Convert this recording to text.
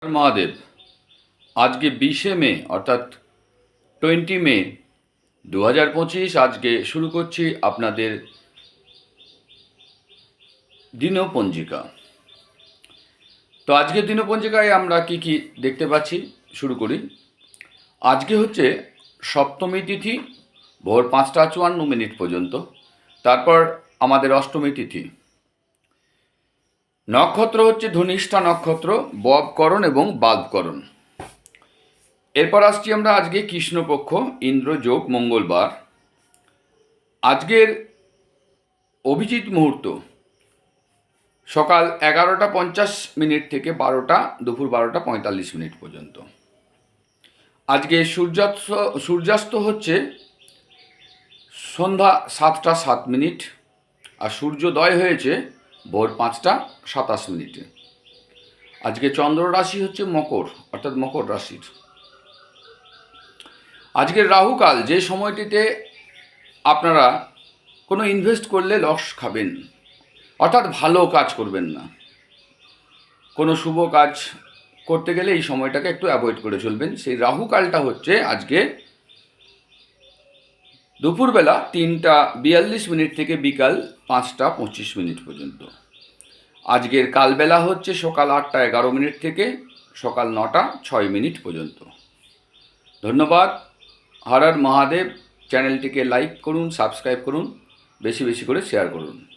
মহাদেব। আজকে 20শে মে অর্থাৎ 20 মে 2025। আজকে শুরু করছি আপনাদের দিনপঞ্জিকা। তো আজকের দিনপঞ্জিকায় আমরা কি কি দেখতে পাচ্ছি শুরু করি। আজকে হচ্ছে সপ্তমী তিথি ভোর 5টা 54 মিনিট পর্যন্ত। তারপর আমাদের অষ্টমী তিথি। নক্ষত্র হচ্ছে ধনিষ্ঠা নক্ষত্র, ববকরণ এবং বাল্বকরণ। এরপর আসছি আমরা আজকে কৃষ্ণপক্ষ, ইন্দ্র যোগ, মঙ্গলবার। আজকের অভিজিৎ মুহূর্ত সকাল 11টা 50 মিনিট থেকে দুপুর 12টা 45 মিনিট পর্যন্ত। আজকে সূর্যাস্ত হচ্ছে সন্ধ্যা 7টা 7 মিনিট, আর সূর্যোদয় হয়েছে ভোর 5টা 27 মিনিটে। আজকে চন্দ্র রাশি হচ্ছে মকর, অর্থাৎ মকর রাশির। আজকের রাহুকাল, যে সময়টিতে আপনারা কোনো ইনভেস্ট করলে লস খাবেন, অর্থাৎ ভালো কাজ করবেন না। কোনো শুভ কাজ করতে গেলে এই সময়টাকে একটু অ্যাভয়েড করে চলবেন। সেই রাহুকালটা হচ্ছে আজকে দুপুরবেলা 3টা 42 মিনিট থেকে বিকাল 5টা 25 মিনিট পর্যন্ত। আজকের কালবেলা হচ্ছে সকাল 8টা 11 মিনিট থেকে সকাল 9টা 6 মিনিট পর্যন্ত। ধন্যবাদ। হর হর মহাদেব। চ্যানেলটিকে লাইক করুন, সাবস্ক্রাইব করুন, বেশি বেশি করে শেয়ার করুন।